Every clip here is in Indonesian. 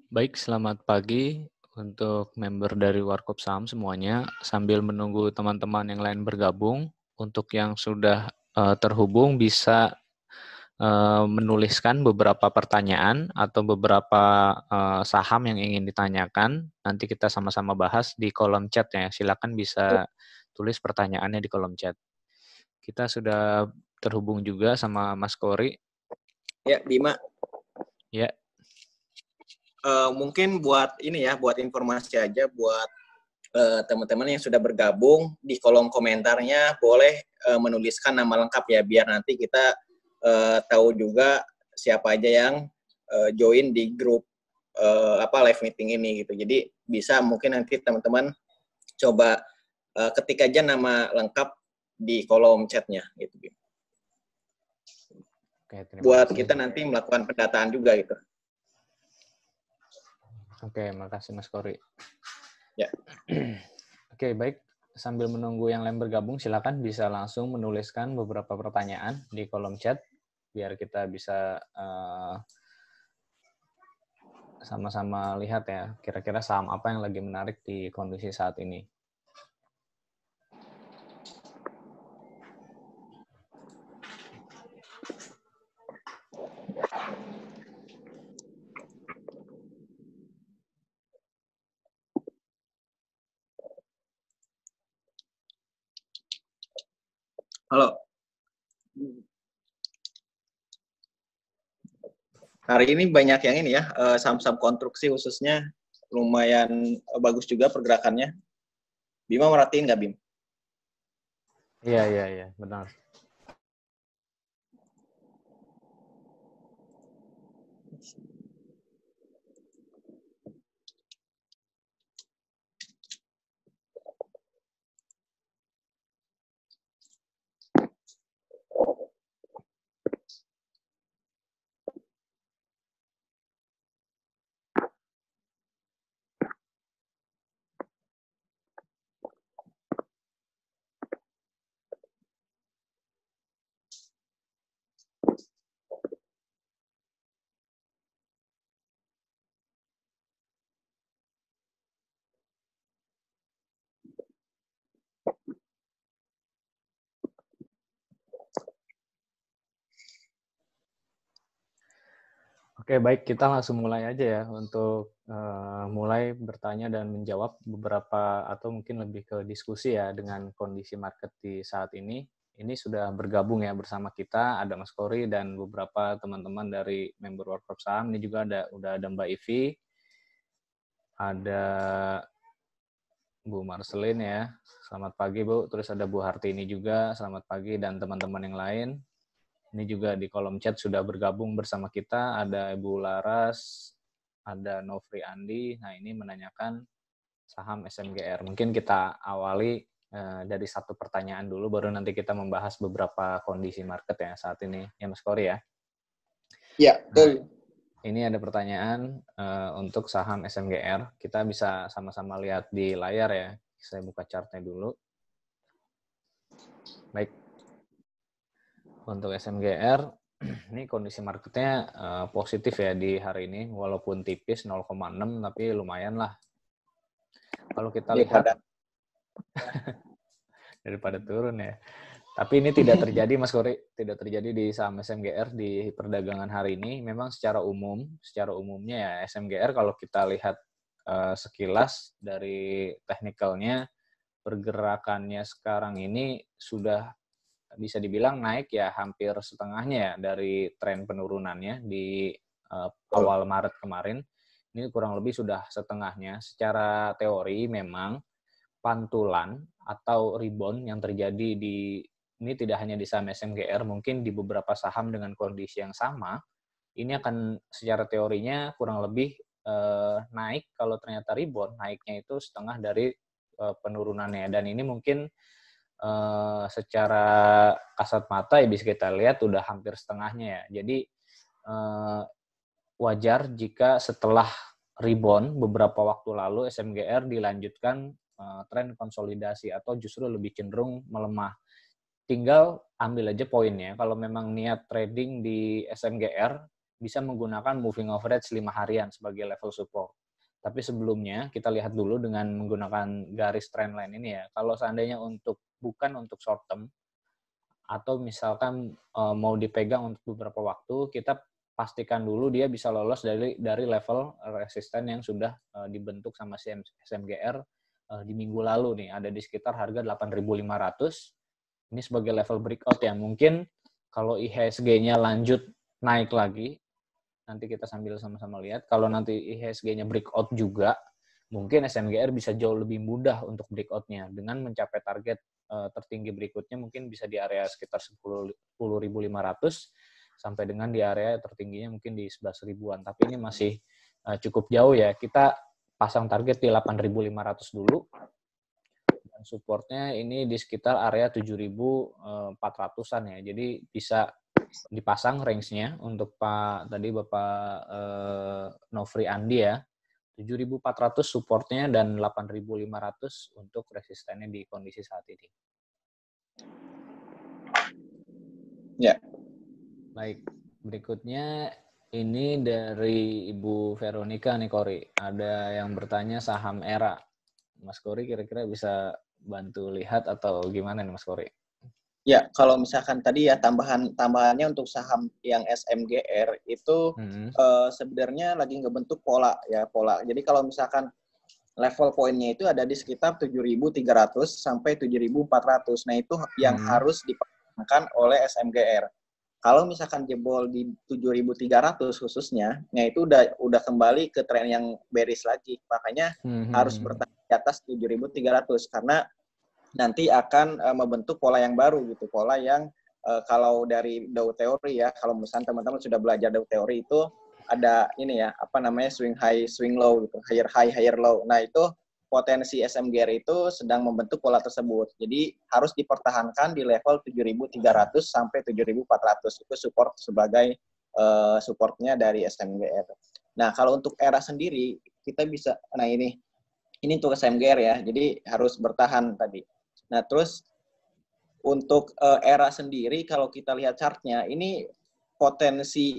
Baik, selamat pagi untuk member dari Warkop Saham semuanya. Sambil menunggu teman-teman yang lain bergabung, untuk yang sudah terhubung bisa menuliskan beberapa pertanyaan atau beberapa saham yang ingin ditanyakan. Nanti kita sama-sama bahas di kolom chat ya. Silakan bisa tulis pertanyaannya di kolom chat. Kita sudah terhubung juga sama Mas Kori. Ya, Bima. Ya. Mungkin buat ini ya, buat informasi aja buat teman-teman yang sudah bergabung di kolom komentarnya boleh menuliskan nama lengkap ya, biar nanti kita tahu juga siapa aja yang join di grup live meeting ini gitu. Jadi bisa mungkin nanti teman-teman coba ketik aja nama lengkap di kolom chatnya gitu. Oke, buat kasih. Kita nanti melakukan pendataan juga gitu. Oke, makasih Mas Kori. Ya. Oke, baik. Sambil menunggu yang lain bergabung, silakan bisa langsung menuliskan beberapa pertanyaan di kolom chat, biar kita bisa sama-sama lihat ya, kira-kira saham apa yang lagi menarik di kondisi saat ini. Halo. Hari ini banyak yang ini ya, saham-saham konstruksi khususnya lumayan bagus juga pergerakannya. Bima merhatiin nggak, Bim? Iya, benar. Oke, baik. Kita langsung mulai aja ya untuk mulai bertanya dan menjawab beberapa atau mungkin lebih ke diskusi ya dengan kondisi market di saat ini. Ini sudah bergabung ya bersama kita, ada Mas Kori dan beberapa teman-teman dari member Warkop Saham. Ini juga udah ada Mbak Ivi, ada Bu Marcelin ya. Selamat pagi Bu. Terus ada Bu Hartini juga, selamat pagi, dan teman-teman yang lain. Ini juga di kolom chat sudah bergabung bersama kita, ada Ibu Laras, ada Novri Andi. Nah, ini menanyakan saham SMGR. Mungkin kita awali dari satu pertanyaan dulu, baru nanti kita membahas beberapa kondisi market ya saat ini. Ya, Mas Kori ya? Ya, betul. Nah, ini ada pertanyaan untuk saham SMGR. Kita bisa sama-sama lihat di layar ya. Saya buka chartnya dulu. Baik. Untuk SMGR, ini kondisi marketnya positif ya di hari ini, walaupun tipis 0,6 tapi lumayan lah. Kalau kita lihat daripada turun ya. Tapi ini tidak terjadi Mas Kori, tidak terjadi di saham SMGR di perdagangan hari ini. Memang secara umumnya ya SMGR kalau kita lihat sekilas dari teknikalnya, pergerakannya sekarang ini sudah bisa dibilang naik ya hampir setengahnya ya dari tren penurunannya di awal Maret kemarin. Ini kurang lebih sudah setengahnya. Secara teori memang pantulan atau rebound yang terjadi di ini tidak hanya di saham SMGR, mungkin di beberapa saham dengan kondisi yang sama, ini akan secara teorinya kurang lebih naik kalau ternyata rebound, naiknya itu setengah dari penurunannya. Dan ini mungkin secara kasat mata ya bisa kita lihat udah hampir setengahnya ya. Jadi wajar jika setelah rebound beberapa waktu lalu SMGR dilanjutkan tren konsolidasi atau justru lebih cenderung melemah. Tinggal ambil aja poinnya. Kalau memang niat trading di SMGR bisa menggunakan moving average 5 harian sebagai level support. Tapi sebelumnya kita lihat dulu dengan menggunakan garis trendline ini ya. Kalau seandainya bukan untuk short term atau misalkan mau dipegang untuk beberapa waktu, kita pastikan dulu dia bisa lolos dari level resisten yang sudah dibentuk sama si SMGR di minggu lalu nih, ada di sekitar harga 8.500. Ini sebagai level breakout ya. Mungkin kalau IHSG-nya lanjut naik lagi, nanti kita sambil sama-sama lihat. Kalau nanti IHSG-nya breakout juga, mungkin SMGR bisa jauh lebih mudah untuk breakout-nya dengan mencapai target tertinggi berikutnya mungkin bisa di area sekitar 10.500 sampai dengan di area tertingginya mungkin di 11 ribuan. Tapi ini masih cukup jauh ya. Kita pasang target di 8.500 dulu. Dan supportnya ini di sekitar area 7.400-an ya. Jadi bisa dipasang range-nya untuk Bapak Nofri Andi ya. 7.400 supportnya dan 8.500 untuk resistennya di kondisi saat ini. Ya. Baik, berikutnya ini dari Ibu Veronica nih Kori. Ada yang bertanya saham ERA. Mas Kori kira-kira bisa bantu lihat atau gimana nih Mas Kori? Ya, kalau misalkan tadi ya tambahannya untuk saham yang SMGR itu sebenarnya lagi ngebentuk pola. Jadi kalau misalkan level poinnya itu ada di sekitar 7.300 sampai 7.400. Nah, itu yang harus dipertahankan oleh SMGR. Kalau misalkan jebol di 7.300 khususnya, nah itu udah kembali ke tren yang bearish lagi. Makanya harus bertahan di atas 7.300 karena nanti akan membentuk pola yang baru gitu. Pola yang kalau dari Dow Theory ya, kalau misalnya teman-teman sudah belajar Dow Theory itu ada ini ya, swing high, swing low gitu, higher high, higher low. Nah, itu potensi SMGR itu sedang membentuk pola tersebut. Jadi harus dipertahankan di level 7.300 sampai 7.400. Itu support sebagai supportnya dari SMGR. Nah, kalau untuk ERA sendiri, kita bisa, nah ini untuk SMGR ya, jadi harus bertahan tadi. Nah, terus untuk ERA sendiri, kalau kita lihat chartnya, ini potensi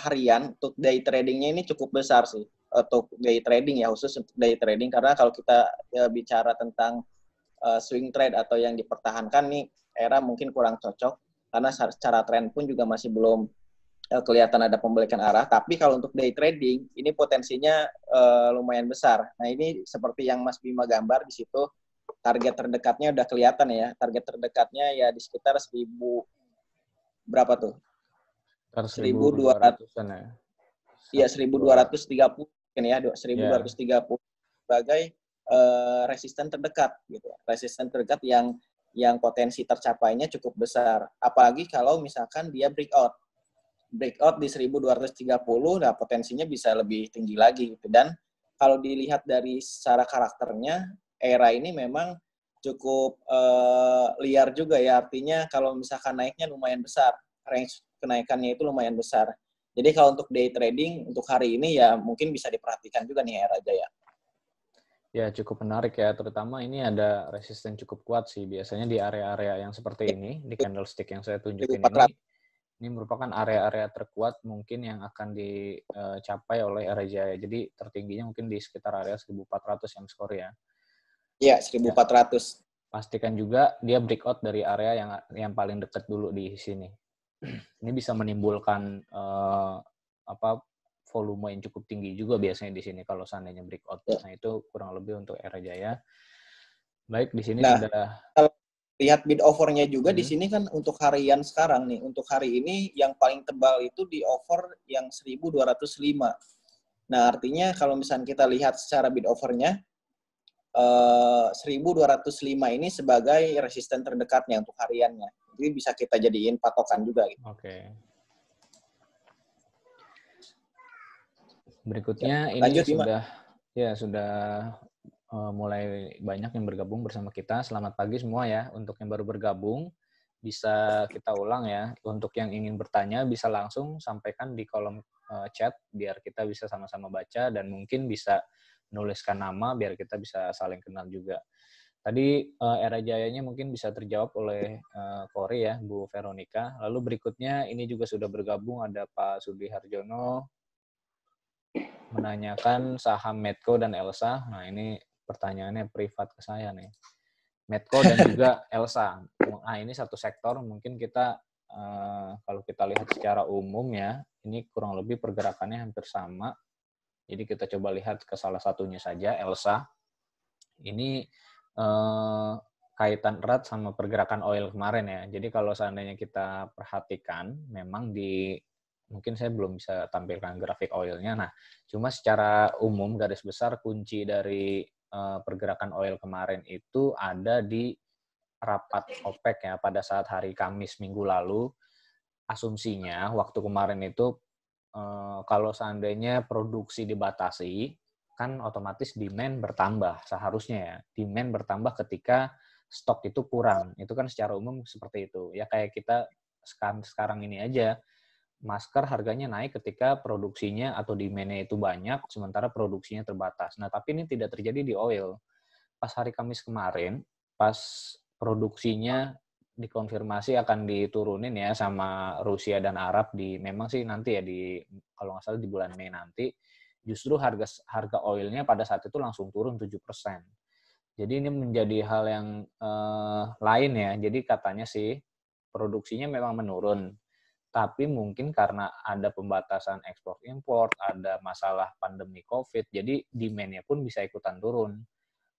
harian untuk day tradingnya ini cukup besar sih. Untuk day trading ya, khusus untuk day trading, karena kalau kita bicara tentang swing trade atau yang dipertahankan nih, ERA mungkin kurang cocok, karena secara tren pun juga masih belum kelihatan ada pembalikan arah. Tapi kalau untuk day trading, ini potensinya lumayan besar. Nah, ini seperti yang Mas Bima gambar di situ, target terdekatnya udah kelihatan ya. Target terdekatnya ya di sekitar 1.000 berapa tuh? 1.200-an ya. Iya, 1.230 mungkin ya, 1.230 sebagai resisten terdekat gitu. Resisten terdekat yang potensi tercapainya cukup besar. Apalagi kalau misalkan dia breakout di 1.230, nah potensinya bisa lebih tinggi lagi gitu. Dan kalau dilihat dari secara karakternya, ERA ini memang cukup liar juga ya, artinya kalau misalkan naiknya lumayan besar, range kenaikannya itu lumayan besar. Jadi kalau untuk day trading untuk hari ini ya mungkin bisa diperhatikan juga nih ERA Jaya. Ya, cukup menarik ya, terutama ini ada resisten cukup kuat sih. Biasanya di area-area yang seperti ini, di candlestick yang saya tunjukin ini merupakan area-area terkuat mungkin yang akan dicapai oleh ERA Jaya. Jadi tertingginya mungkin di sekitar area 1.400 yang skor ya. Iya, 1.400. Pastikan juga dia breakout dari area yang paling dekat dulu di sini. Ini bisa menimbulkan volume yang cukup tinggi juga biasanya di sini kalau seandainya breakout. Nah, itu kurang lebih untuk ERA Jaya. Baik, di sini sudah lihat bid offer-nya juga di sini kan untuk harian sekarang nih. Untuk hari ini yang paling tebal itu di offer yang 1.205. Nah, artinya kalau misalnya kita lihat secara bid offer-nya 1.205 ini sebagai resisten terdekatnya untuk hariannya. Jadi bisa kita jadiin patokan juga gitu. Oke. Berikutnya ya, lanjut, sudah mulai banyak yang bergabung bersama kita. Selamat pagi semua ya. Untuk yang baru bergabung bisa kita ulang ya. Untuk yang ingin bertanya bisa langsung sampaikan di kolom chat biar kita bisa sama-sama baca dan mungkin bisa menuliskan nama biar kita bisa saling kenal juga. Tadi era jayanya mungkin bisa terjawab oleh Kori ya, Bu Veronica. Lalu berikutnya ini juga sudah bergabung ada Pak Sudi Harjono menanyakan saham Medco dan Elsa. Nah ini pertanyaannya privat ke saya nih. Medco dan juga Elsa. Nah ini satu sektor mungkin kita kalau kita lihat secara umum ya, ini kurang lebih pergerakannya hampir sama. Jadi kita coba lihat ke salah satunya saja, Elsa. Ini kaitan erat sama pergerakan oil kemarin ya. Jadi kalau seandainya kita perhatikan, memang mungkin saya belum bisa tampilkan grafik oilnya. Nah, cuma secara umum garis besar kunci dari pergerakan oil kemarin itu ada di rapat OPEC ya pada saat hari Kamis minggu lalu. Asumsinya waktu kemarin itu kalau seandainya produksi dibatasi, kan otomatis demand bertambah seharusnya ya. Demand bertambah ketika stok itu kurang. Itu kan secara umum seperti itu. Ya kayak kita sekarang ini aja, masker harganya naik ketika produksinya atau demand-nya itu banyak, sementara produksinya terbatas. Nah, tapi ini tidak terjadi di oil. Pas hari Kamis kemarin, pas produksinya dikonfirmasi akan diturunin ya sama Rusia dan Arab memang sih nanti ya kalau nggak salah di bulan Mei nanti, justru harga oilnya pada saat itu langsung turun 7%. Jadi ini menjadi hal yang lain ya. Jadi katanya sih produksinya memang menurun, tapi mungkin karena ada pembatasan ekspor impor, ada masalah pandemi COVID, jadi demand-nya pun bisa ikutan turun.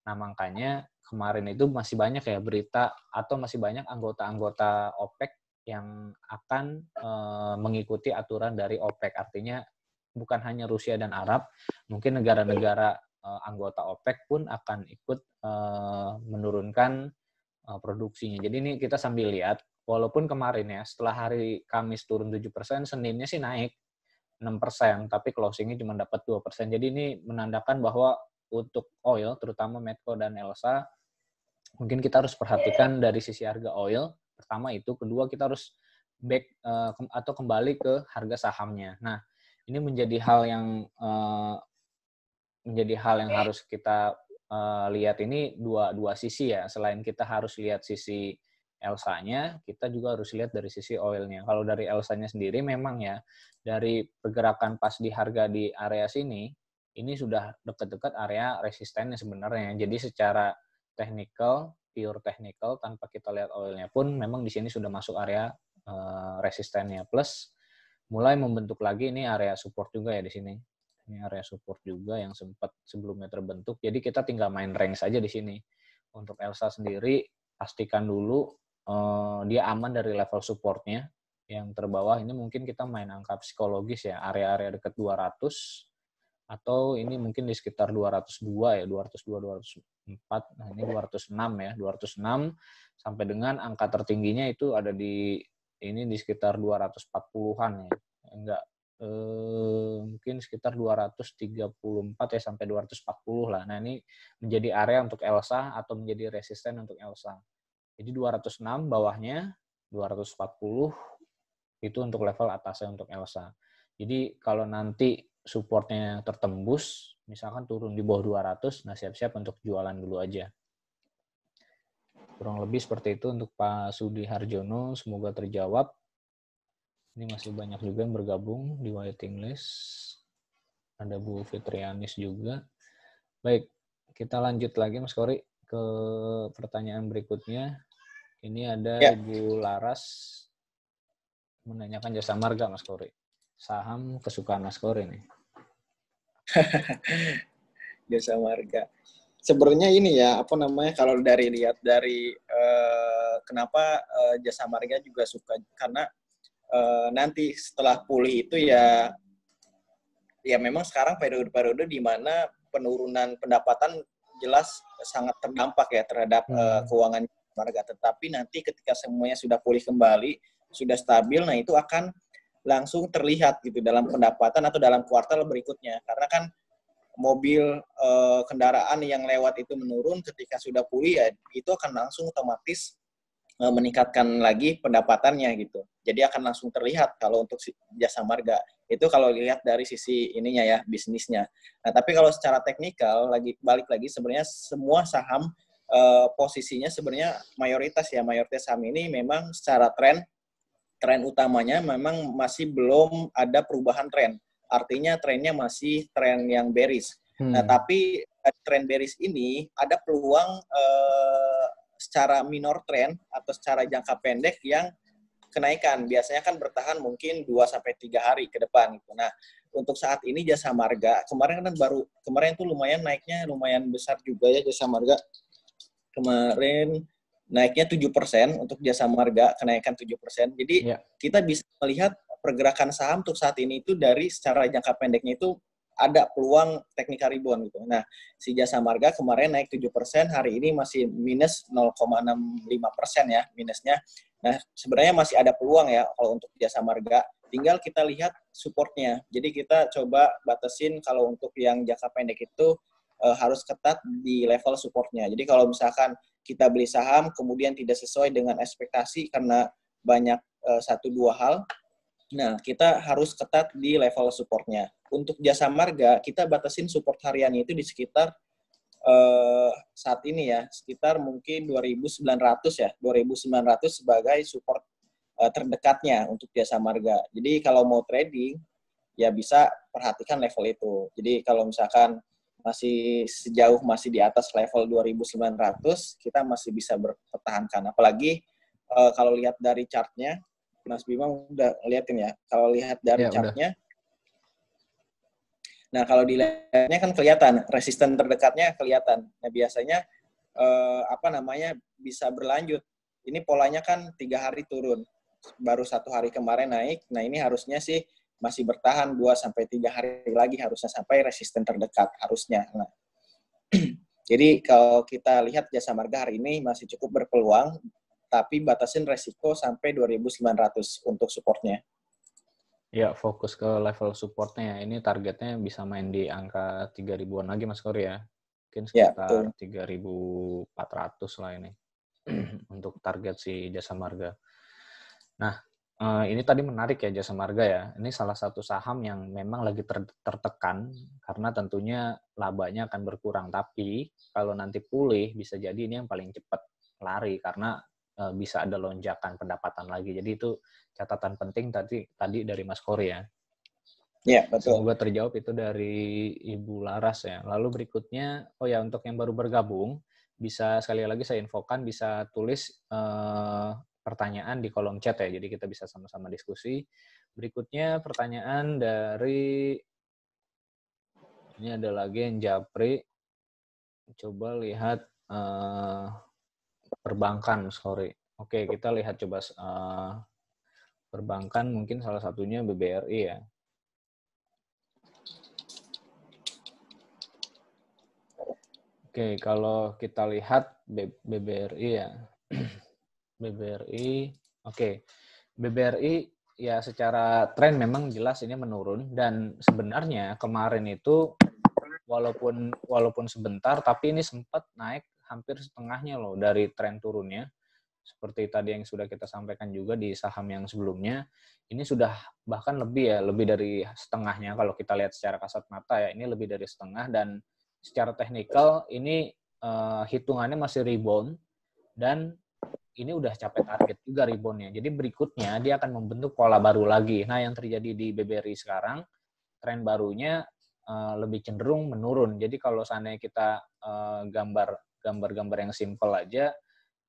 Nah makanya kemarin itu masih banyak ya berita atau masih banyak anggota-anggota OPEC yang akan mengikuti aturan dari OPEC. Artinya bukan hanya Rusia dan Arab, mungkin negara-negara anggota OPEC pun akan ikut menurunkan produksinya. Jadi ini kita sambil lihat, walaupun kemarin ya setelah hari Kamis turun 7%, Seninnya sih naik 6%, tapi closingnya cuma dapat 2%. Jadi ini menandakan bahwa untuk oil, terutama Medco dan Elsa, mungkin kita harus perhatikan dari sisi harga oil. Pertama itu, kedua kita harus atau kembali ke harga sahamnya. Nah, ini menjadi hal yang harus kita lihat ini dua sisi ya. Selain kita harus lihat sisi Elsa-nya, kita juga harus lihat dari sisi oilnya. Kalau dari Elsa-nya sendiri memang ya, dari pergerakan pas di harga di area sini, ini sudah dekat-dekat area resistennya sebenarnya. Jadi secara technical, pure technical, tanpa kita lihat oilnya pun, memang di sini sudah masuk area resistennya. Plus, mulai membentuk lagi ini area support juga ya di sini. Ini area support juga yang sempat sebelumnya terbentuk. Jadi kita tinggal main range saja di sini. Untuk Elsa sendiri, pastikan dulu dia aman dari level supportnya. Yang terbawah ini mungkin kita main angka psikologis ya, area-area dekat 200, atau ini mungkin di sekitar 202 ya, 202, 204. Nah ini 206 ya, 206 sampai dengan angka tertingginya itu ada di sekitar 240-an ya. Enggak, mungkin sekitar 234 ya sampai 240 lah. Nah ini menjadi area untuk Elsa atau menjadi resisten untuk Elsa. Jadi 206 bawahnya, 240 itu untuk level atasnya untuk Elsa. Jadi kalau nanti supportnya tertembus, misalkan turun di bawah 200, nah siap-siap untuk jualan dulu aja. Kurang lebih seperti itu untuk Pak Sudi Harjono, semoga terjawab. Ini masih banyak juga yang bergabung di waiting list. Ada Bu Fitrianis juga. Baik, kita lanjut lagi Mas Kori ke pertanyaan berikutnya. Ini ada Ibu Laras menanyakan Jasa Marga Mas Kori. Saham kesukaan Mas Kori nih. Jasa Marga. Sebenarnya ini ya, kalau lihat dari kenapa Jasa Marga juga suka, karena nanti setelah pulih itu ya memang sekarang periode-periode di mana penurunan pendapatan jelas sangat terdampak ya terhadap keuangan Marga. Tetapi nanti ketika semuanya sudah pulih kembali, sudah stabil, nah itu akan langsung terlihat gitu dalam pendapatan atau dalam kuartal berikutnya. Karena kan mobil kendaraan yang lewat itu menurun, ketika sudah pulih ya itu akan langsung otomatis meningkatkan lagi pendapatannya gitu. Jadi akan langsung terlihat kalau untuk Jasa Marga. Itu kalau lihat dari sisi ininya ya, bisnisnya. Nah, tapi kalau secara teknikal balik lagi sebenarnya semua saham posisinya sebenarnya mayoritas saham ini memang secara tren utamanya memang masih belum ada perubahan tren. Artinya trennya masih tren yang bearish. Nah, tapi tren bearish ini ada peluang secara minor trend atau secara jangka pendek yang kenaikan. Biasanya kan bertahan mungkin 2-3 hari ke depan. Nah, untuk saat ini Jasa Marga, kemarin tuh lumayan naiknya, lumayan besar juga ya Jasa Marga. Kemarin naiknya 7% untuk Jasa Marga, kenaikan 7%. Jadi kita bisa melihat pergerakan saham untuk saat ini itu dari secara jangka pendeknya itu ada peluang technical rebound gitu. Nah, si Jasa Marga kemarin naik 7%, hari ini masih minus 0,65% ya minusnya. Nah, sebenarnya masih ada peluang ya kalau untuk Jasa Marga. Tinggal kita lihat supportnya. Jadi kita coba batasin kalau untuk yang jangka pendek itu harus ketat di level supportnya. Jadi kalau misalkan kita beli saham kemudian tidak sesuai dengan ekspektasi karena banyak 1-2 hal, nah kita harus ketat di level supportnya. Untuk Jasa Marga kita batasin support hariannya itu di sekitar saat ini ya, sekitar mungkin 2.900 ya, 2.900 sebagai support terdekatnya untuk Jasa Marga. Jadi kalau mau trading ya bisa perhatikan level itu. Jadi kalau misalkan masih di atas level 2.900, kita masih bisa berpertahankan. Apalagi kalau lihat dari chartnya, Mas Bima udah liatin ya. Kalau lihat dari chartnya, nah kalau dilihatnya kan kelihatan, resisten terdekatnya kelihatan. Nah biasanya bisa berlanjut. Ini polanya kan 3 hari turun, baru 1 hari kemarin naik. Nah ini harusnya sih masih bertahan 2-3 hari lagi harusnya sampai resisten terdekat harusnya. Nah, jadi kalau kita lihat Jasa Marga hari ini masih cukup berpeluang, tapi batasin resiko sampai 2.900 untuk supportnya. Ya, fokus ke level supportnya. Ini targetnya bisa main di angka 3.000-an lagi Mas Kori ya. Mungkin sekitar 3.400 lah ini untuk target si Jasa Marga. Nah, ini tadi menarik ya Jasa Marga ya. Ini salah satu saham yang memang lagi tertekan karena tentunya labanya akan berkurang. Tapi kalau nanti pulih bisa jadi ini yang paling cepat lari karena bisa ada lonjakan pendapatan lagi. Jadi itu catatan penting tadi dari Mas Kori ya. Iya, betul. Semoga terjawab itu dari Ibu Laras ya. Lalu berikutnya, untuk yang baru bergabung, bisa sekali lagi saya infokan, bisa tulis pertanyaan di kolom chat ya, jadi kita bisa sama-sama diskusi. Berikutnya pertanyaan dari, ini ada lagi yang Japri, coba lihat perbankan, sorry. Oke, kita lihat coba perbankan, mungkin salah satunya BBRI ya. Oke, kalau kita lihat BBRI ya, BBRI, BBRI ya secara tren memang jelas ini menurun dan sebenarnya kemarin itu walaupun sebentar tapi ini sempat naik hampir setengahnya loh dari tren turunnya. Seperti tadi yang sudah kita sampaikan juga di saham yang sebelumnya, ini sudah bahkan lebih dari setengahnya kalau kita lihat secara kasat mata ya, ini lebih dari setengah dan secara teknikal ini hitungannya masih rebound dan ini udah capai target juga reboundnya. Jadi berikutnya dia akan membentuk pola baru lagi. Nah yang terjadi di BBRI sekarang, tren barunya lebih cenderung menurun. Jadi kalau seandainya kita gambar-gambar yang simple aja,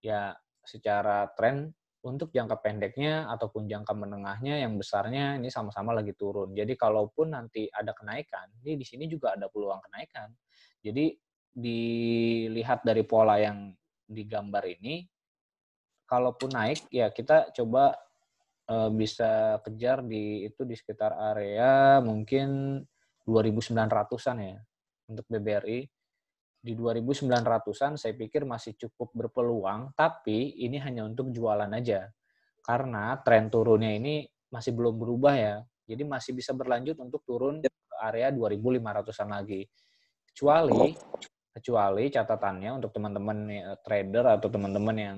ya secara tren untuk jangka pendeknya ataupun jangka menengahnya yang besarnya ini sama-sama lagi turun. Jadi kalaupun nanti ada kenaikan, ini di sini juga ada peluang kenaikan. Jadi dilihat dari pola yang digambar ini, kalaupun naik ya kita coba bisa kejar di sekitar area mungkin 2.900-an ya untuk BBRI. Di 2.900-an saya pikir masih cukup berpeluang, tapi ini hanya untuk jualan aja. Karena tren turunnya ini masih belum berubah ya. Jadi masih bisa berlanjut untuk turun ke area 2.500-an lagi. Kecuali catatannya untuk teman-teman trader atau teman-teman yang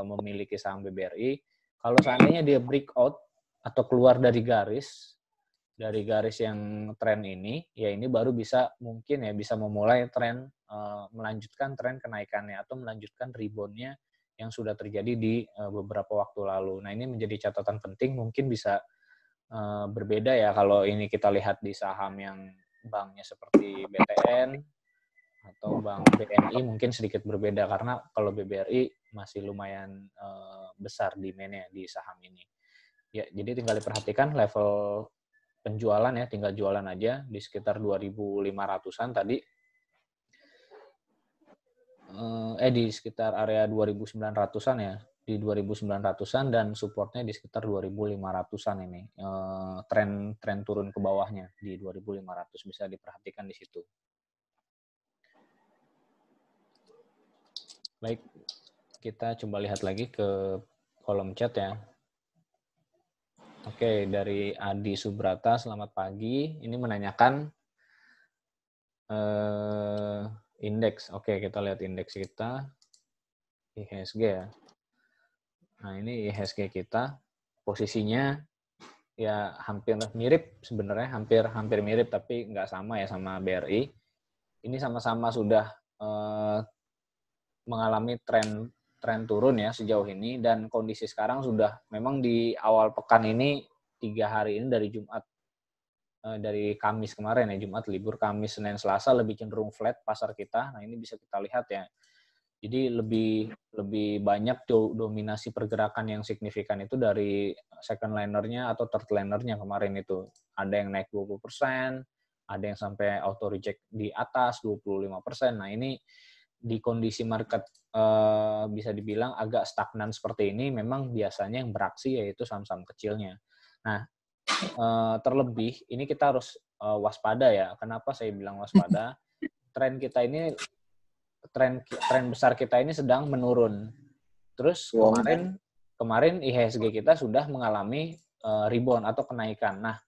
memiliki saham BBRI, kalau seandainya dia breakout atau keluar dari garis dari garis yang tren ini, ya ini baru bisa mungkin ya bisa memulai tren melanjutkan tren kenaikannya atau melanjutkan rebound-nya yang sudah terjadi di beberapa waktu lalu. Nah, ini menjadi catatan penting, mungkin bisa berbeda ya kalau ini kita lihat di saham yang banknya seperti BTN atau bank BNI mungkin sedikit berbeda karena kalau BBRI masih lumayan besar demand-nya di saham ini. Ya, jadi tinggal diperhatikan level penjualan ya, tinggal jualan aja di sekitar 2.500-an tadi. Di sekitar area 2.900-an ya, di 2.900-an dan supportnya di sekitar 2.500-an ini. Tren turun ke bawahnya di 2.500 bisa diperhatikan di situ. Baik, kita coba lihat lagi ke kolom chat ya. Oke, dari Adi Subrata, selamat pagi. Ini menanyakan indeks. Oke, kita lihat indeks kita. IHSG ya. Nah, ini IHSG kita. Posisinya ya hampir mirip sebenarnya, hampir mirip, tapi nggak sama ya sama BRI. Ini sama-sama sudah mengalami tren turun ya sejauh ini, dan kondisi sekarang sudah memang di awal pekan ini 3 hari ini dari Kamis kemarin ya, Jumat libur, Kamis, Senin, Selasa lebih cenderung flat pasar kita. Nah, ini bisa kita lihat ya. Jadi lebih banyak dominasi pergerakan yang signifikan itu dari second linernya atau third linernya kemarin itu. Ada yang naik 20%, ada yang sampai auto reject di atas 25%. Nah, ini di kondisi market bisa dibilang agak stagnan seperti ini, memang biasanya yang beraksi yaitu saham-saham kecilnya. Nah, terlebih ini kita harus waspada ya. Kenapa saya bilang waspada? Tren besar kita ini sedang menurun. Terus kemarin IHSG kita sudah mengalami rebound atau kenaikan. Nah,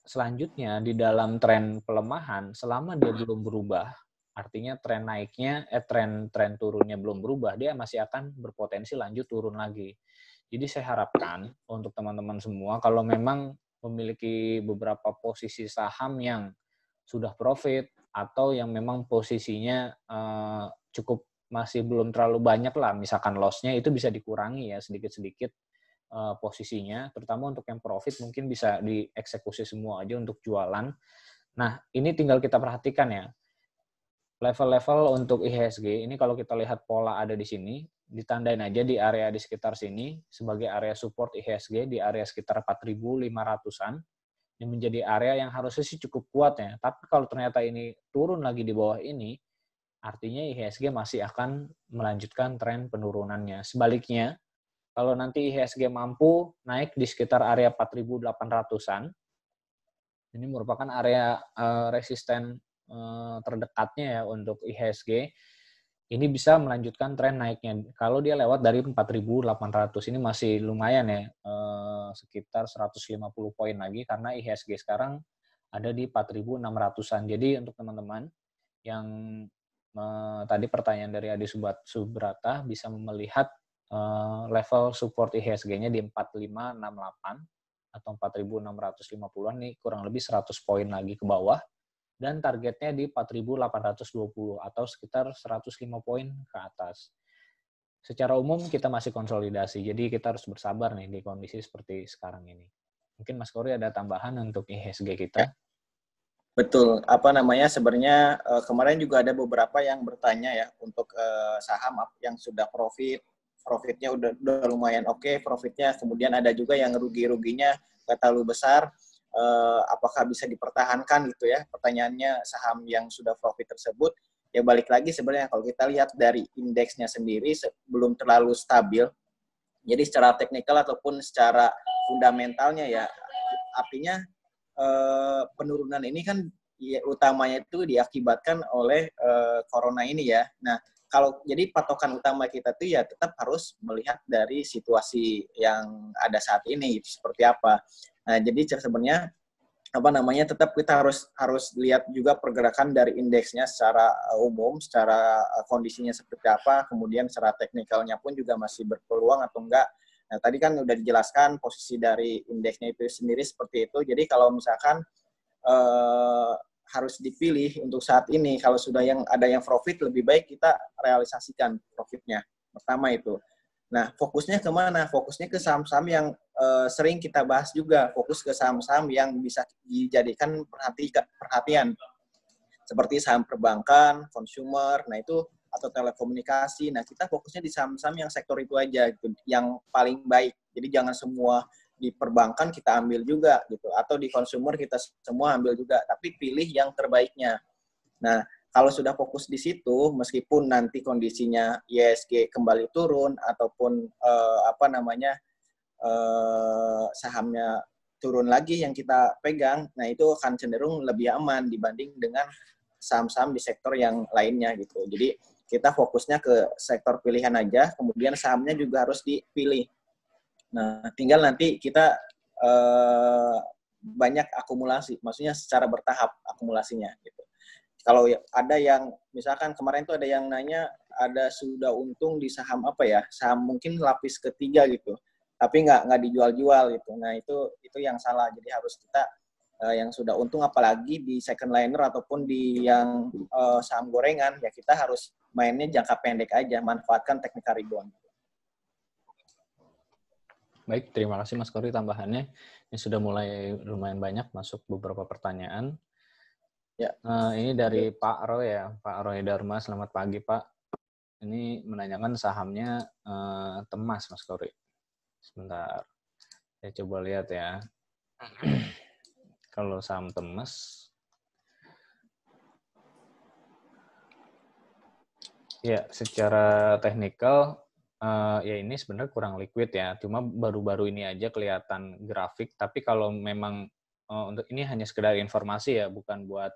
selanjutnya di dalam tren pelemahan, selama dia belum berubah, artinya tren naiknya, tren turunnya belum berubah, dia masih akan berpotensi lanjut turun lagi. Jadi saya harapkan untuk teman-teman semua, kalau memang memiliki beberapa posisi saham yang sudah profit atau yang memang posisinya cukup masih belum terlalu banyak lah, misalkan loss-nya itu bisa dikurangi ya sedikit-sedikit posisinya, terutama untuk yang profit mungkin bisa dieksekusi semua aja untuk jualan. Nah, ini tinggal kita perhatikan ya. Level-level untuk IHSG, ini kalau kita lihat pola ada di sini, ditandain aja di area di sekitar sini sebagai area support IHSG di area sekitar 4.500-an. Ini menjadi area yang harusnya sih cukup kuat ya. Tapi kalau ternyata ini turun lagi di bawah ini, artinya IHSG masih akan melanjutkan tren penurunannya. Sebaliknya, kalau nanti IHSG mampu naik di sekitar area 4.800-an, ini merupakan area resisten terdekatnya ya untuk IHSG, ini bisa melanjutkan tren naiknya. Kalau dia lewat dari 4.800, ini masih lumayan ya, sekitar 150 poin lagi, karena IHSG sekarang ada di 4.600-an. Jadi untuk teman-teman yang tadi pertanyaan dari Adi Subrata, bisa melihat level support IHSG-nya di 4.568 atau 4.650-an, nih kurang lebih 100 poin lagi ke bawah. Dan targetnya di 4.820 atau sekitar 105 poin ke atas. Secara umum kita masih konsolidasi, jadi kita harus bersabar nih di kondisi seperti sekarang ini. Mungkin Mas Kory ada tambahan untuk IHSG kita? Betul. Sebenarnya kemarin juga ada beberapa yang bertanya ya untuk saham yang sudah profitnya udah lumayan oke, profitnya, kemudian ada juga yang ruginya nggak terlalu besar. Apakah bisa dipertahankan gitu ya, pertanyaannya saham yang sudah profit tersebut. Ya balik lagi sebenarnya kalau kita lihat dari indeksnya sendiri belum terlalu stabil, jadi secara teknikal ataupun secara fundamentalnya ya, artinya penurunan ini kan ya, utamanya itu diakibatkan oleh corona ini ya. Nah, jadi patokan utama kita tuh ya tetap harus melihat dari situasi yang ada saat ini seperti apa. Nah, jadi sebenarnya tetap kita harus lihat juga pergerakan dari indeksnya secara umum, secara kondisinya seperti apa, kemudian secara teknikalnya pun juga masih berpeluang atau enggak Nah, tadi kan udah dijelaskan posisi dari indeksnya itu sendiri seperti itu. Jadi kalau misalkan harus dipilih untuk saat ini, kalau sudah ada yang profit, lebih baik kita realisasikan profitnya. Pertama itu. Nah, fokusnya kemana? Fokusnya ke saham-saham yang sering kita bahas juga. Fokus ke saham-saham yang bisa dijadikan perhatian. Seperti saham perbankan, consumer, nah itu, atau telekomunikasi. Nah, kita fokusnya di saham-saham yang sektor itu aja, gitu, yang paling baik. Jadi jangan semua di perbankan kita ambil juga, gitu, atau di consumer kita semua ambil juga, tapi pilih yang terbaiknya. Nah, kalau sudah fokus di situ, meskipun nanti kondisinya ISG kembali turun ataupun sahamnya turun lagi yang kita pegang, nah itu akan cenderung lebih aman dibanding dengan saham-saham di sektor yang lainnya gitu. Jadi kita fokusnya ke sektor pilihan aja, kemudian sahamnya juga harus dipilih. Nah, tinggal nanti kita banyak akumulasi, maksudnya secara bertahap akumulasinya gitu. Kalau ada yang, misalkan kemarin tuh ada yang nanya, ada sudah untung di saham apa ya, saham mungkin lapis ketiga gitu, tapi nggak dijual-jual gitu. Nah, itu yang salah. Jadi harus kita yang sudah untung, apalagi di second liner ataupun di yang saham gorengan, ya kita harus mainnya jangka pendek aja, manfaatkan technical rebound. Baik, terima kasih Mas Kory tambahannya. Ini sudah mulai lumayan banyak masuk beberapa pertanyaan. Ya. Ini dari Pak Roy ya, Pak Roy Dharma. Selamat pagi Pak. Ini menanyakan sahamnya Temas Mas Kory. Sebentar, saya coba lihat ya. Kalau saham Temas, ya secara teknikal ya ini sebenarnya kurang liquid ya. Cuma baru-baru ini aja kelihatan grafik. Tapi kalau memang untuk ini hanya sekedar informasi ya, bukan buat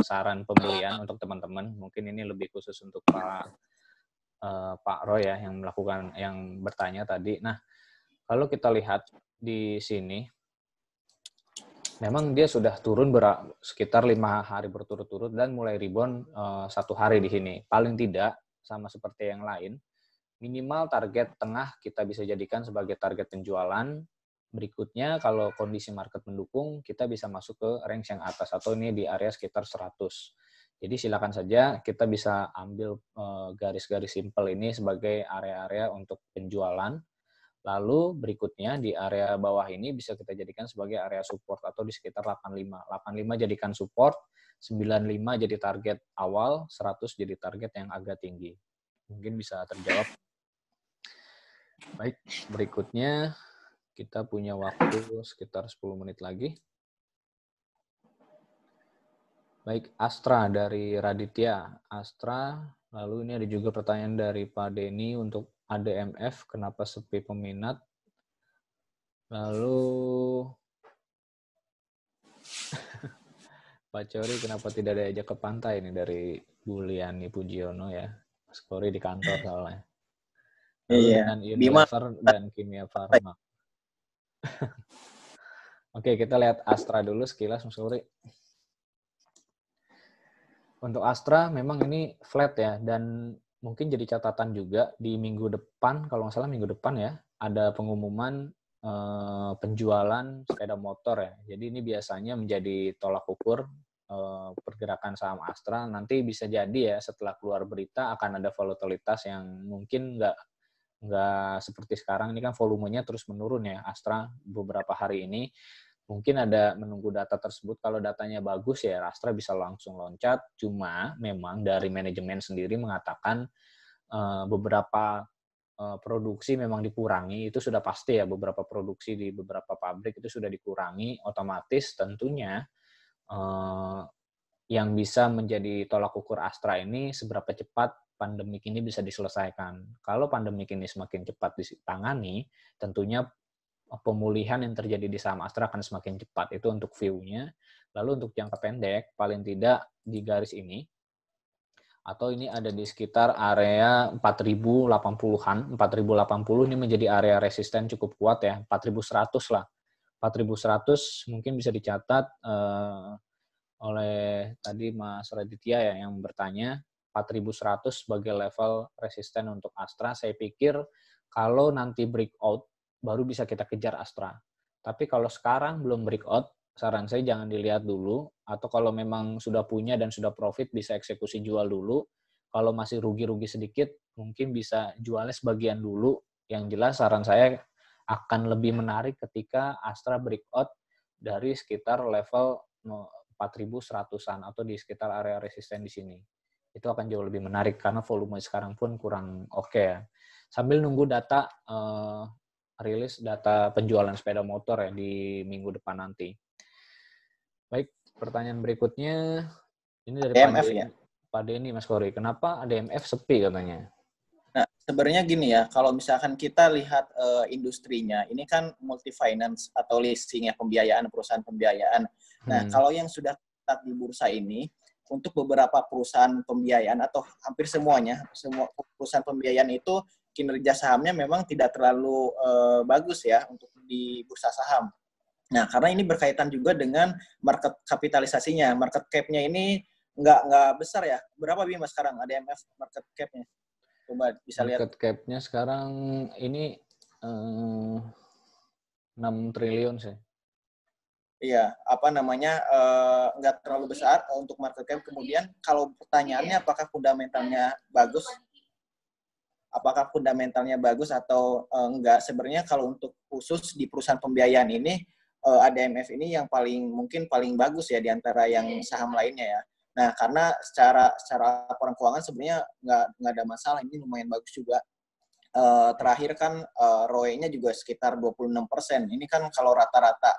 saran pembelian untuk teman-teman. Mungkin ini lebih khusus untuk Pak Roy ya yang bertanya tadi. Nah, kalau kita lihat di sini, memang dia sudah turun sekitar 5 hari berturut-turut dan mulai rebound 1 hari di sini. Paling tidak, sama seperti yang lain, minimal target tengah kita bisa jadikan sebagai target penjualan. Berikutnya, kalau kondisi market mendukung, kita bisa masuk ke range yang atas, atau ini di area sekitar 100. Jadi silakan saja kita bisa ambil garis-garis simpel ini sebagai area-area untuk penjualan. Lalu berikutnya di area bawah ini bisa kita jadikan sebagai area support atau di sekitar 85. 85 jadikan support, 95 jadi target awal, 100 jadi target yang agak tinggi. Mungkin bisa terjawab. Baik, berikutnya kita punya waktu sekitar 10 menit lagi. Baik, Astra dari Raditya. Astra, lalu ini ada juga pertanyaan dari Pak Denny untuk ADMF, kenapa sepi peminat? Lalu Pak Cori, kenapa tidak diajak ke pantai ini dari Bu Liani Pujiono ya? Mas Kory di kantor soalnya. Lalu dengan Unilever dan Kimia Farma. Oke, kita lihat Astra dulu sekilas, Mas Kory. Untuk Astra memang ini flat ya, dan mungkin jadi catatan juga di minggu depan, kalau nggak salah minggu depan ya, ada pengumuman penjualan sepeda motor ya. Jadi ini biasanya menjadi tolak ukur pergerakan saham Astra. Nanti bisa jadi ya setelah keluar berita akan ada volatilitas yang mungkin nggak seperti sekarang. Ini kan volumenya terus menurun ya Astra beberapa hari ini. Mungkin ada menunggu data tersebut. Kalau datanya bagus ya Astra bisa langsung loncat. Cuma memang dari manajemen sendiri mengatakan beberapa produksi memang dikurangi. Itu sudah pasti ya, beberapa produksi di beberapa pabrik itu sudah dikurangi. Otomatis tentunya yang bisa menjadi tolak ukur Astra ini seberapa cepat pandemik ini bisa diselesaikan. Kalau pandemik ini semakin cepat ditangani, tentunya pemulihan yang terjadi di saham Astra akan semakin cepat. Itu untuk view-nya. Lalu untuk jangka pendek, paling tidak di garis ini, atau ini ada di sekitar area 4.080-an. 4.080 ini menjadi area resisten cukup kuat ya, 4.100 lah. 4.100 mungkin bisa dicatat oleh tadi Mas Raditya ya, yang bertanya 4.100 sebagai level resisten untuk Astra. Saya pikir kalau nanti breakout baru bisa kita kejar Astra. Tapi kalau sekarang belum breakout, saran saya jangan dilihat dulu, atau kalau memang sudah punya dan sudah profit, bisa eksekusi jual dulu. Kalau masih rugi-rugi sedikit, mungkin bisa jualnya sebagian dulu. Yang jelas saran saya akan lebih menarik ketika Astra breakout dari sekitar level 4.100-an atau di sekitar area resisten di sini. Itu akan jauh lebih menarik karena volume sekarang pun kurang oke ya. Sambil nunggu data rilis data penjualan sepeda motor ya di minggu depan nanti. Baik, pertanyaan berikutnya ini dari DMF ya. Pak Denny, Mas Kory. Kenapa ADMF sepi katanya? Nah, sebenarnya gini ya, kalau misalkan kita lihat industrinya, ini kan multi finance atau leasing ya, pembiayaan, perusahaan pembiayaan. Nah, kalau yang sudah tetap di bursa ini, untuk beberapa perusahaan pembiayaan atau hampir semuanya, semua perusahaan pembiayaan itu kinerja sahamnya memang tidak terlalu bagus ya untuk di bursa saham. Nah, karena ini berkaitan juga dengan market kapitalisasinya. Market cap-nya ini nggak besar ya. Berapa Bima sekarang ADMF market cap-nya? Coba bisa lihat. Market cap-nya sekarang ini 6 triliun sih. Iya, nggak terlalu besar untuk market cap. Kemudian kalau pertanyaannya apakah fundamentalnya bagus? Apakah fundamentalnya bagus atau enggak? Sebenarnya kalau untuk khusus di perusahaan pembiayaan ini, ADMF ini yang mungkin paling bagus ya di antara yang saham lainnya ya. Nah, karena secara laporan keuangan sebenarnya nggak ada masalah, ini lumayan bagus juga. Terakhir kan ROE-nya juga sekitar 26%. Ini kan kalau rata-rata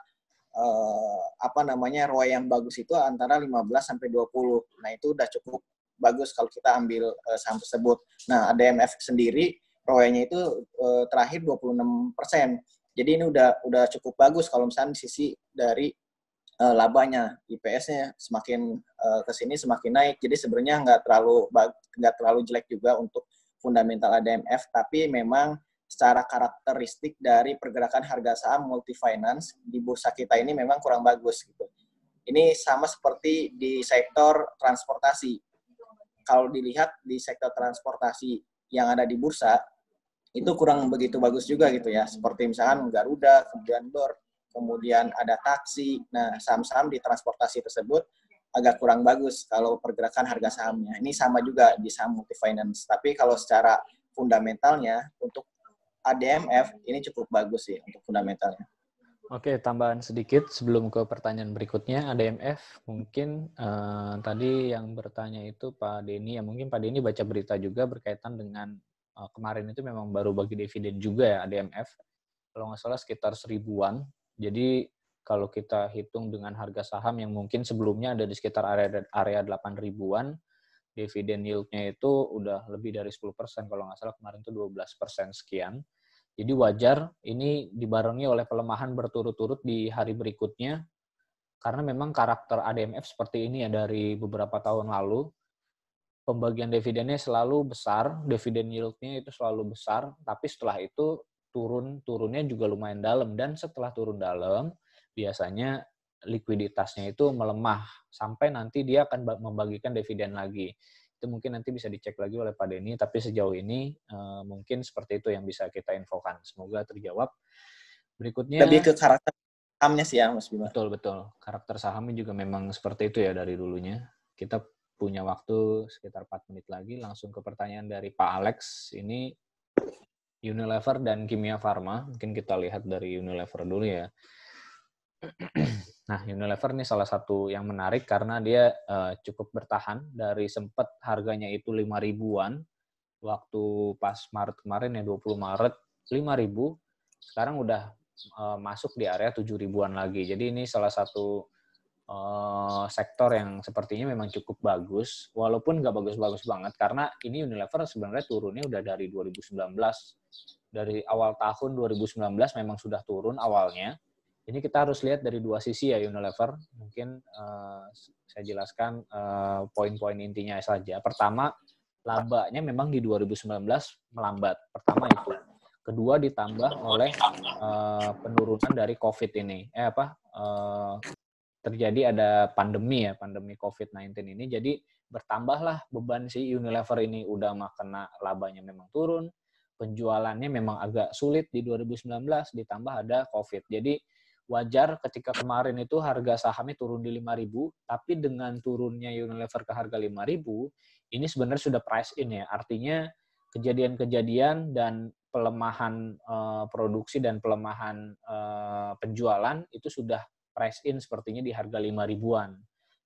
ROE yang bagus itu antara 15 sampai 20. Nah, itu udah cukup bagus kalau kita ambil saham tersebut. Nah, ADMF sendiri ROE-nya itu terakhir 26%. Jadi ini udah cukup bagus kalau misalnya di sisi dari labanya. IPS-nya semakin kesini semakin naik. Jadi sebenarnya nggak terlalu jelek juga untuk fundamental ADMF, tapi memang secara karakteristik dari pergerakan harga saham multi finance di bursa kita ini memang kurang bagus gitu. Ini sama seperti di sektor transportasi. Kalau dilihat di sektor transportasi yang ada di bursa, itu kurang begitu bagus juga gitu ya. Seperti misalkan Garuda, kemudian DOR, kemudian ada taksi. Nah, saham-saham di transportasi tersebut agak kurang bagus kalau pergerakan harga sahamnya. Ini sama juga di saham multi finance. Tapi kalau secara fundamentalnya untuk ADMF ini cukup bagus sih untuk fundamentalnya. Oke, tambahan sedikit sebelum ke pertanyaan berikutnya. ADMF mungkin tadi yang bertanya itu Pak Denny, ya mungkin Pak Denny baca berita juga berkaitan dengan kemarin itu memang baru bagi dividen juga ya ADMF. Kalau nggak salah sekitar 1.000-an. Jadi kalau kita hitung dengan harga saham yang mungkin sebelumnya ada di sekitar area 8.000-an, dividen yield-nya itu udah lebih dari 10%. Kalau nggak salah kemarin itu 12% sekian. Jadi wajar ini dibarengi oleh pelemahan berturut-turut di hari berikutnya karena memang karakter ADMF seperti ini ya dari beberapa tahun lalu. Pembagian dividennya selalu besar, dividen yield-nya itu selalu besar, tapi setelah itu turunnya juga lumayan dalam, dan setelah turun dalam biasanya likuiditasnya itu melemah sampai nanti dia akan membagikan dividen lagi. Itu mungkin nanti bisa dicek lagi oleh Pak Denny, tapi sejauh ini mungkin seperti itu yang bisa kita infokan. Semoga terjawab. Berikutnya lebih ke karakter sahamnya sih ya Mas Bima. Betul. Karakter sahamnya juga memang seperti itu ya dari dulunya. Kita punya waktu sekitar 4 menit lagi, langsung ke pertanyaan dari Pak Alex. Ini Unilever dan Kimia Farma. Mungkin kita lihat dari Unilever dulu ya. Nah, Unilever ini salah satu yang menarik karena dia cukup bertahan dari sempat harganya itu 5.000-an waktu pas Maret kemarin ya 20 Maret 5.000, sekarang udah masuk di area 7.000-an lagi. Jadi ini salah satu sektor yang sepertinya memang cukup bagus, walaupun nggak bagus-bagus banget karena ini Unilever sebenarnya turunnya udah dari 2019. Dari awal tahun 2019 memang sudah turun awalnya. Ini kita harus lihat dari dua sisi ya Unilever. Mungkin saya jelaskan poin-poin intinya saja. Pertama, labanya memang di 2019 melambat. Pertama itu. Kedua, ditambah oleh penurunan dari COVID ini. Terjadi ada pandemi COVID-19 ini. Jadi bertambahlah beban si Unilever ini. Udah kena labanya memang turun. penjualannya memang agak sulit di 2019, ditambah ada COVID. Jadi wajar ketika kemarin itu harga sahamnya turun di 5.000, tapi dengan turunnya Unilever ke harga 5.000, ini sebenarnya sudah price in ya. Artinya kejadian-kejadian dan pelemahan produksi dan pelemahan penjualan itu sudah price in sepertinya di harga 5.000-an.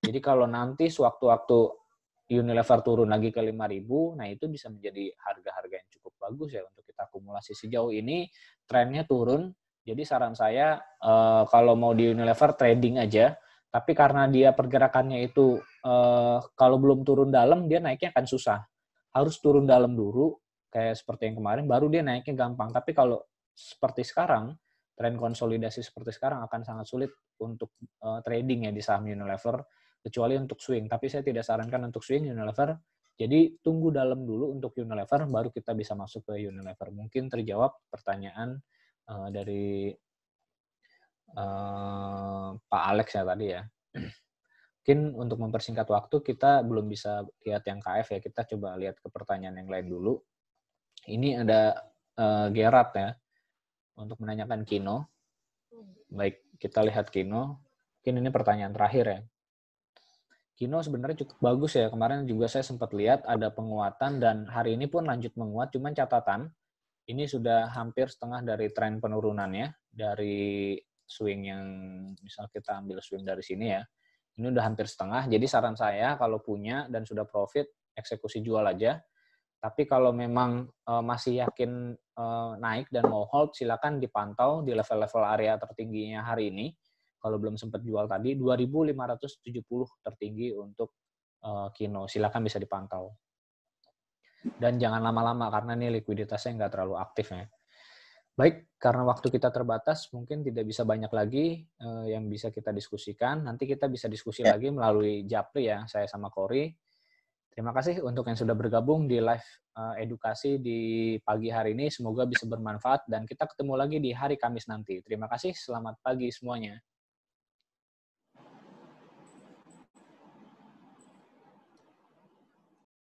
Jadi kalau nanti sewaktu-waktu Unilever turun lagi ke 5.000, nah itu bisa menjadi harga-harga yang cukup bagus ya untuk kita akumulasi. Sejauh ini trennya turun, jadi saran saya kalau mau di Unilever trading aja, tapi karena dia pergerakannya itu kalau belum turun dalam, dia naiknya akan susah. Harus turun dalam dulu, kayak seperti yang kemarin, baru dia naiknya gampang. Tapi kalau seperti sekarang, tren konsolidasi seperti sekarang akan sangat sulit untuk trading ya di saham Unilever, kecuali untuk swing. Tapi saya tidak sarankan untuk swing Unilever. Jadi tunggu dalam dulu untuk Unilever, baru kita bisa masuk ke Unilever. Mungkin terjawab pertanyaan dari Pak Alex ya tadi ya. Mungkin untuk mempersingkat waktu, kita belum bisa lihat yang KF ya. Kita coba lihat ke pertanyaan yang lain dulu. Ini ada Gerard ya, untuk menanyakan Kino. Baik, kita lihat Kino. Mungkin ini pertanyaan terakhir ya. Kino sebenarnya cukup bagus ya. Kemarin juga saya sempat lihat ada penguatan dan hari ini pun lanjut menguat. Cuman catatan, ini sudah hampir setengah dari tren penurunannya. Dari swing yang, misal kita ambil swing dari sini ya. Ini udah hampir setengah. Jadi saran saya kalau punya dan sudah profit, eksekusi jual aja. Tapi kalau memang masih yakin naik dan mau hold, silakan dipantau di level-level area tertingginya hari ini. Kalau belum sempat jual tadi, 2.570 tertinggi untuk Kino. Silakan bisa dipantau. Dan jangan lama-lama, karena ini likuiditasnya nggak terlalu aktif ya. Baik, karena waktu kita terbatas, mungkin tidak bisa banyak lagi yang bisa kita diskusikan. Nanti kita bisa diskusi lagi melalui Japri ya, saya sama Cory. Terima kasih untuk yang sudah bergabung di live edukasi di pagi hari ini. Semoga bisa bermanfaat dan kita ketemu lagi di hari Kamis nanti. Terima kasih, selamat pagi semuanya.